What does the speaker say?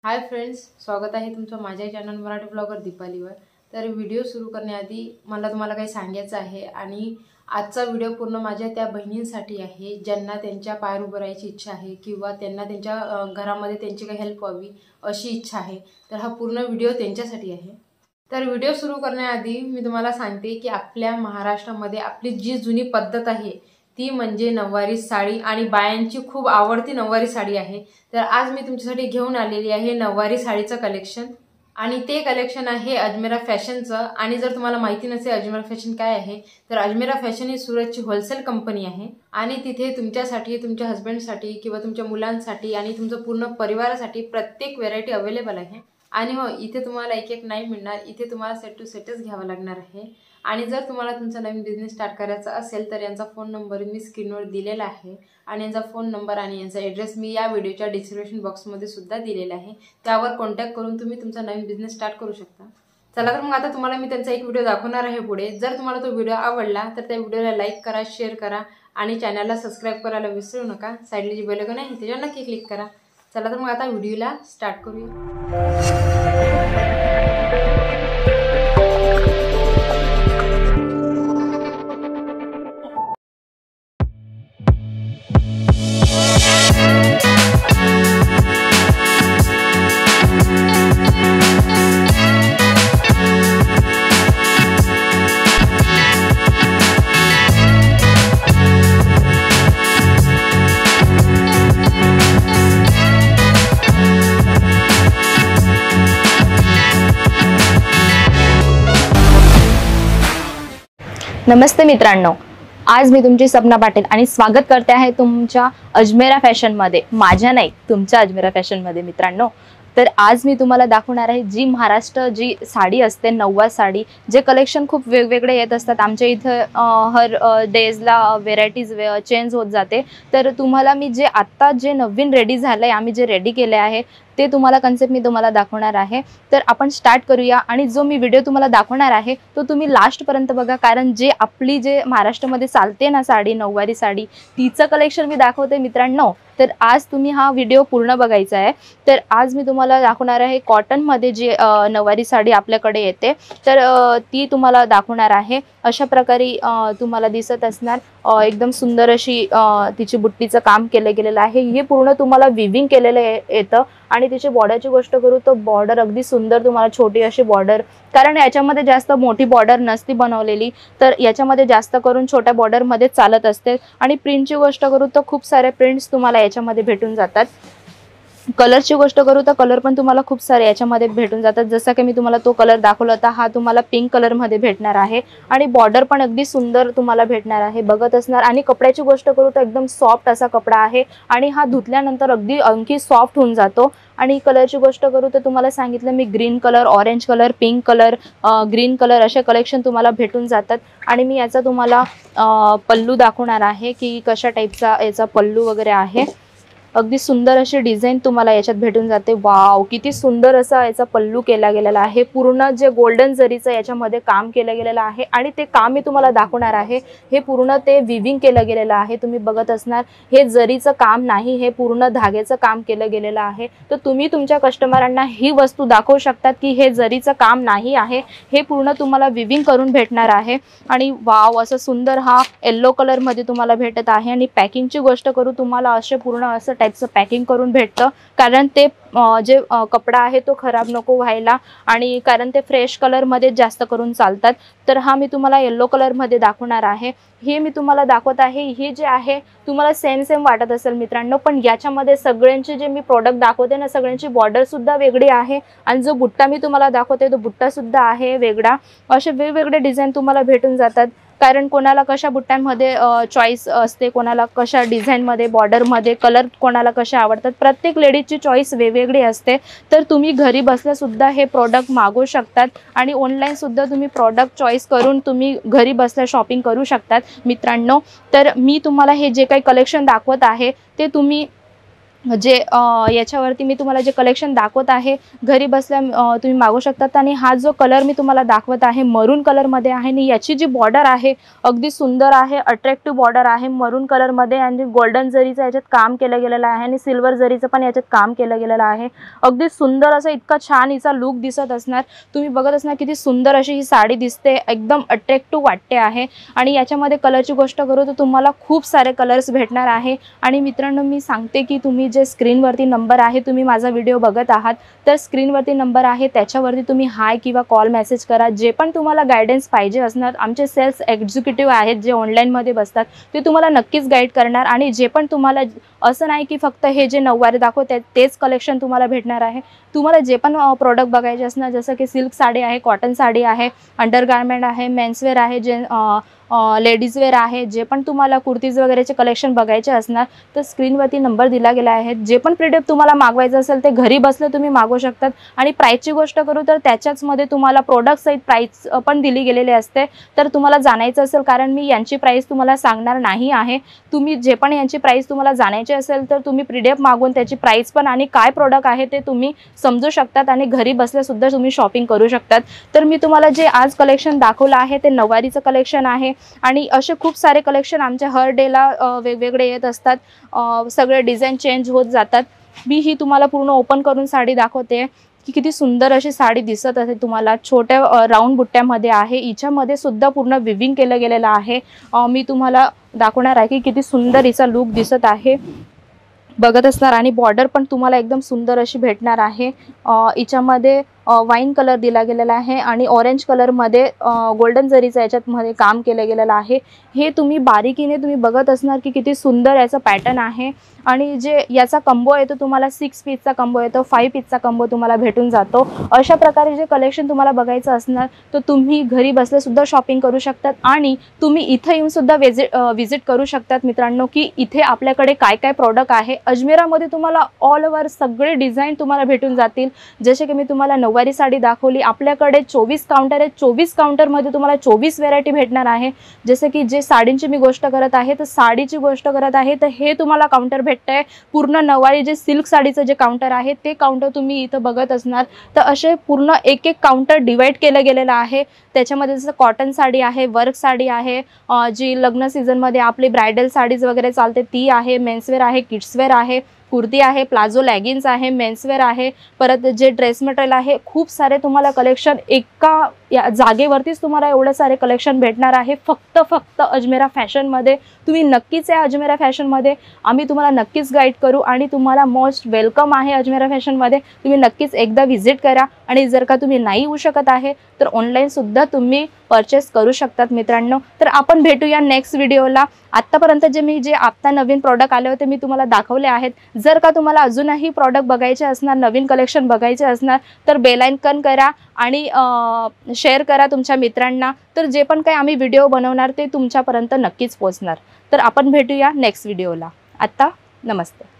Hi friends, स्वागत आहे तुमचं माझ्या चॅनल मराठी ब्लॉगर दीपालीवर। तर व्हिडिओ सुरू करण्याआधी मला तुम्हाला काही सांगायचं आहे आणि आजचा व्हिडिओ पूर्ण माझ्या त्या बहिणींसाठी आहे ज्यांना त्यांच्या पायावर उभं राहायची इच्छा आहे किंवा त्यांना त्यांच्या घरामध्ये त्यांची काही हेल्प व्हावी अशी इच्छा आहे। तर हा पूर्ण व्हिडिओ त्यांच्यासाठी आहे। तर व्हिडिओ सुरू करण्याआधी मी तुम्हाला सांगते की आपल्या महाराष्ट्रामध्ये आपली जी जुनी पद्धत आहे ती म्हणजे नऊवारी साडी आणि बायांची खूप आवडती नऊवारी साडी आहे। तर आज मी तुमच्यासाठी घेऊन आलेली आहे नऊवारी साडीचं कलेक्शन आणि ते कलेक्शन आहे अजमेरा फॅशनचं। आणि जर तुम्हाला माहिती नसेल अजमेरा फॅशन काय आहे तर अजमेरा फॅशन ही सुरतची होलसेल कंपनी आहे आणि तिथे तुमच्यासाठी, तुमच्या हस्बंडसाठी किंवा तुमच्या मुलांसाठी आणि तुमच्या पूर्ण परिवारासाठी प्रत्येक व्हेरायटी अवेलेबल आहे। आणि हो, इथे तुम्हाला एक एक नाही मिळणार, इथे तुम्हाला सेट टू सेटच घ्यावं लागणार आहे। आणि जर तुम्हाला तुमचा नवीन बिझनेस स्टार्ट करायचा असेल तर यांचा फोन नंबर मी स्क्रीनवर दिलेला आहे आणि यांचा फोन नंबर आणि यांचा ॲड्रेस मी या व्हिडिओच्या डिस्क्रिप्शन बॉक्समध्ये सुद्धा दिलेला आहे। त्यावर कॉन्टॅक्ट करून तुम्ही तुमचा नवीन बिझनेस स्टार्ट करू शकता। चला तर मग आता तुम्हाला मी त्यांचा एक व्हिडिओ दाखवणार आहे पुढे। जर तुम्हाला तो व्हिडिओ आवडला तर त्या व्हिडिओला लाईक करा, शेअर करा आणि चॅनलला सबस्क्राईब करायला विसरू नका। साईडला जी बेल आयकॉन आहे त्याच्यावर नक्की क्लिक करा। चला तर मग आता व्हिडिओला स्टार्ट करूया। नमस्ते मित्रांनो, आज मी तुमची सपना पाटील आणि स्वागत करते आहे तुमच्या अजमेरा फॅशन मध्ये। माझ्या नाही, तुमच्या अजमेरा फॅशन मध्ये मित्रांनो। तर आज मी तुम्हाला दाखवणार आहे जी महाराष्ट्र जी साडी असते, नऊवार साडी, जे कलेक्शन खूप वेगवेगळे येत असतात आमच्या इथे। हर डेजला व्हेरायटीज चेंज होत जाते। तर तुम्हाला मी जे आत्ता जे नवीन रेडी झालंय, आम्ही जे रेडी केले आहे ते तुम्हाला कन्सेप्ट मी तुम्हाला दाखवणार आहे। तर आपण स्टार्ट करूया आणि जो मी व्हिडिओ तुम्हाला दाखवणार आहे तो तुम्ही लास्ट पर्यंत बघा, कारण जे आपली जे महाराष्ट्रामध्ये चालते ना साडी, नऊवारी साडी, तिचं कलेक्शन मी दाखवते मित्रांनो। तर आज तुम्ही हा व्हिडिओ पूर्ण बघायचा आहे। तर आज मी तुम्हाला दाखवणार आहे कॉटन मध्ये जी नऊवारी साडी आपल्याकडे येते, तर ती तुम्हाला दाखवणार आहे। अशा प्रकारे तुम्हाला दिसत असणार एकदम सुंदर अशी तिची बुट्टीचं काम केलं गेलेलं आहे। हे पूर्ण तुम्हाला विविंग केलेलं येतं आणि तिची बॉर्डरची गोष्ट करू तर बॉर्डर अगदी सुंदर, तुम्हाला छोटी अशी बॉर्डर, कारण याच्यामध्ये जास्त मोठी बॉर्डर नसती बनवलेली, तर याच्यामध्ये जास्त करून छोट्या बॉर्डर मध्ये चालत असते। आणि प्रिंटची गोष्ट करू तर खूप सारे प्रिंट्स तुम्हाला याच्यामध्ये भेटून जातात। कलरची गोष्ट करू तर कलर पण तुम्हाला खूप सारे याच्यामध्ये भेटून जातात। जसं की मी तुम्हाला तो कलर दाखवला होता, हा तुम्हाला पिंक कलर मध्ये भेटणार आहे आणि बॉर्डर पण अगदी सुंदर तुम्हाला भेटणार आहे, बघत असणार। आणि कपड्याची गोष्ट करू तर एकदम सॉफ्ट असा कपडा आहे आणि हा धुतल्यानंतर अगदी आणखी सॉफ्ट होऊन जातो। आणि कलरची गोष्ट करू तर तुम्हाला सांगितलं मी green colour, orange colour, pink colour, green colour असे कलेक्शन तुम्हाला भेटून जातात। आणि मी याचा तुम्हाला पल्लू दाखवणार आहे की कशा टाईपचा याचा पल्लू वगैरे आहे। अगदी सुंदर अशी डिझाइन तुम्हाला याच्यात भेटून जाते। वाव, किती सुंदर असा याचा पल्लू केला गेलेला आहे। पूर्ण जे गोल्डन जरीचं याच्यामध्ये काम केलं गेलेलं आहे आणि ते काम मी तुम्हाला दाखवणार आहे। हे पूर्ण ते विविंग केलं गेलेलं आहे, तुम्ही बघत असणार। हे जरीचं काम नाही, हे पूर्ण धाग्याचं काम केलं गेलेलं आहे। तर तुम्ही तुमच्या कस्टमरांना ही वस्तू दाखवू शकतात की हे जरीचं काम नाही आहे, हे पूर्ण तुम्हाला विविंग करून भेटणार आहे। आणि वाव, असं सुंदर हा येलो कलर मध्ये तुम्हाला भेटत आहे। आणि पॅकिंगची गोष्ट करू, तुम्हाला असे पूर्ण असं टाईपचं पॅकिंग करून भेटतं, कारण ते जे कपडा आहे तो खराब नको व्हायला आणि कारण ते फ्रेश कलर मध्ये जास्त करून चालतात। तर हा मी तुम्हाला येलो कलर मध्ये दाखवणार आहे। हे मी तुम्हाला दाखवत आहे, हे जे आहे तुम्हाला सेम सेम वाटत असेल मित्रांनो, पण याच्यामध्ये सगळ्यांचे जे मी प्रोडक्ट दाखवते ना, सगळ्यांची बॉर्डर सुद्धा वेगळी आहे आणि जो बुट्टा मी तुम्हाला दाखवते तो बुट्टा सुद्धा आहे वेगळा। असे वेगवेगळे डिझाईन तुम्हाला भेटून जातात, कारण कोणाला कशा बुट्ट्यांमध्ये चॉईस असते, कोणाला कशा डिझाईनमध्ये, बॉर्डरमध्ये, कलर कोणाला कसे आवडतात। प्रत्येक लेडीजची चॉईस वेगवेगळी असते। तर तुम्ही घरी बसल्या सुद्धा हे प्रोडक्ट मागवू शकतात आणि ऑनलाईन सुद्धा तुम्ही प्रोडक्ट चॉईस करून तुम्ही घरी बसल्या शॉपिंग करू शकतात मित्रांनो। तर मी तुम्हाला हे जे काही कलेक्शन दाखवत आहे ते तुम्ही जे याच्यावरती मी तुम्हाला जे कलेक्शन दाखवत आहे घरी बसल्या तुम्ही मागू शकतात। आणि हा जो कलर मी तुम्हाला दाखवत आहे मरून कलरमध्ये आहे आणि याची जी बॉर्डर आहे अगदी सुंदर आहे, अट्रॅक्टिव्ह बॉर्डर आहे मरून कलरमध्ये आणि गोल्डन जरीचं याच्यात काम केलं गेलेलं आहे आणि सिल्वर जरीचं पण याच्यात काम केलं गेलेलं आहे। अगदी सुंदर असं इतका छान हिचा लुक दिसत असणार, तुम्ही बघत असणार किती सुंदर अशी ही साडी दिसते, एकदम अट्रॅक्टिव्ह वाटते आहे। आणि याच्यामध्ये कलरची गोष्ट करू तर तुम्हाला खूप सारे कलर्स भेटणार आहे। आणि मित्रांनो मी सांगते की तुम्ही जे स्क्रीनवरती नंबर आहे, तुम्ही माझा व्हिडिओ बघत आहात तर स्क्रीनवरती नंबर आहे त्याच्यावरती तुम्ही हाय किंवा कॉल मेसेज करा। जे पण तुम्हाला गायडन्स पाहिजे असणार आमचे सेल्स एक्झिक्युटिव्ह आहेत जे ऑनलाईनमध्ये बसतात ते तुम्हाला नक्कीच गाईड करणार। आणि जे पण तुम्हाला असं नाही की फक्त हे जे नऊवारी दाखवते तेच कलेक्शन तुम्हाला भेटणार आहे, तुम्हाला जे पण प्रोडक्ट बघायचे असणार जसं की सिल्क साडी आहे, कॉटन साडी आहे, अंडरगारमेंट आहे, मेन्सवेअर आहे, जे लेडीज वेअर आहे, जे पण तुम्हाला कुर्तीज वगैरेचे कलेक्शन बघायचे असणार तर स्क्रीनवरती नंबर दिला गेला आहे। जे पण प्रोडक्ट तुम्हाला मागवायचं असेल ते घरी बसले तुम्ही मागवू शकतात। आणि प्राईसची गोष्ट करू तर त्याच्याचमध्ये तुम्हाला प्रोडक्ट सहित प्राईस पण दिली गेलेली असते, तर तुम्हाला जाणायचं असेल कारण मी यांची प्राईस तुम्हाला सांगणार नाही आहे, तुम्ही जे पण यांची प्राईस तुम्हाला जाणायची असेल तर तुम्ही पीडीएफ मागवून त्याची प्राईस पण आणि काय प्रोडक्ट आहे ते तुम्ही समजू शकतात आणि घरी बसल्या सुद्धा तुम्ही शॉपिंग करू शकतात। तर मी तुम्हाला जे आज कलेक्शन दाखवलं आहे ते नऊवारीचं कलेक्शन आहे आणि असे खूप सारे कलेक्शन आमच्या हर डेला वेगवेगळे येत असतात, सगळे डिझाईन चेंज होत जातात। मी ही तुम्हाला पूर्ण ओपन करून साडी दाखवते की किती सुंदर अशी साडी दिसत असेल तुम्हाला, छोट्या राऊंड बुट्ट्यामध्ये आहे, हिच्यामध्ये सुद्धा पूर्ण विविंग केलं गेलेलं आहे। मी तुम्हाला दाखवणार आहे की किती सुंदर हिचा लुक दिसत आहे, बघत असणार। आणि बॉर्डर पण तुम्हाला एकदम सुंदर अशी भेटणार आहे, हिच्यामध्ये वाईन कलर दिला गेलेला आहे आणि ऑरेंज कलरमध्ये गोल्डन जरीचं याच्यामध्ये काम केलं गेलेलं आहे। हे तुम्ही बारीकीने तुम्ही बघत असणार की किती सुंदर याचा पॅटर्न आहे। आणि जे याचा कंबो येतो तुम्हाला 6 पीसचा कंबो येतो, 5 पीसचा कंबो तुम्हाला भेटून जातो। अशा प्रकारे जे कलेक्शन तुम्हाला बघायचं असणार तर तुम्ही घरी बसले सुद्धा शॉपिंग करू शकतात आणि तुम्ही इथं येऊन सुद्धा विजिट करू शकतात मित्रांनो की इथे आपल्याकडे काय काय प्रोडक्ट आहे। अजमेरामध्ये तुम्हाला ऑल ओव्हर सगळे डिझाईन तुम्हाला भेटून जातील। जसे की मी तुम्हाला नऊवारी साडी दाखवली, आपल्याकडे 24 काउंटर आहेत, 24 काउंटरमध्ये तुम्हाला 24 व्हेरायटी भेटणार आहे। जसे की जे साडींची मी गोष्ट करत आहे तर साडीची गोष्ट करत आहे तर हे तुम्हाला काउंटर भेटतंय, पूर्ण नऊवारी जे सिल्क साडीचं जे काउंटर आहे ते काउंटर तुम्ही इथं बघत असणार। तर असे पूर्ण एक एक काउंटर डिवाइड केलं गेलेलं आहे, त्याच्यामध्ये जसं कॉटन साडी आहे, वर्क साडी आहे, जी लग्न सीझनमध्ये आपली ब्रायडल साडीज वगैरे चालते ती आहे, मेन्सवेअर आहे, किड्सवेअर आहे, कुर्ती आहे, प्लाझो लेगिन्स आहे, मेन्सवेअर आहे, परत जे ड्रेस मटेरियल आहे, खूप सारे तुम्हाला कलेक्शन एका जागेवरतीच तुम्हाला एवढे सारे कलेक्शन भेटणार आहे फक्त अजमेरा फॅशनमध्ये। तुम्ही नक्कीच या अजमेरा फॅशनमध्ये, आम्ही तुम्हाला नक्कीच गाईड करू आणि तुम्हाला मोस्ट वेलकम आहे अजमेरा फॅशनमध्ये। तुम्ही नक्कीच एकदा व्हिजिट करा आणि जर का तुम्ही नाही येऊ शकत आहे तर ऑनलाईन सुद्धा तुम्ही परचेस करू शकतात मित्रांनो। तर आपण भेटूया नेक्स्ट व्हिडिओला। आत्तापर्यंत जे आता नवीन प्रॉडक्ट आले होते मी तुम्हाला दाखवले आहेत। जर का तुम्हाला अजूनही प्रॉडक्ट बघायचे असणार, नवीन कलेक्शन बघायचे असणार तर बेल आयकॉन करा आणि शेअर करा तुमच्या मित्रांना, तर जे पण काही आम्ही व्हिडिओ बनवणार ते तुमच्यापर्यंत नक्कीच पोहोचणार। तर आपण भेटूया नेक्स्ट व्हिडिओला। आता नमस्ते।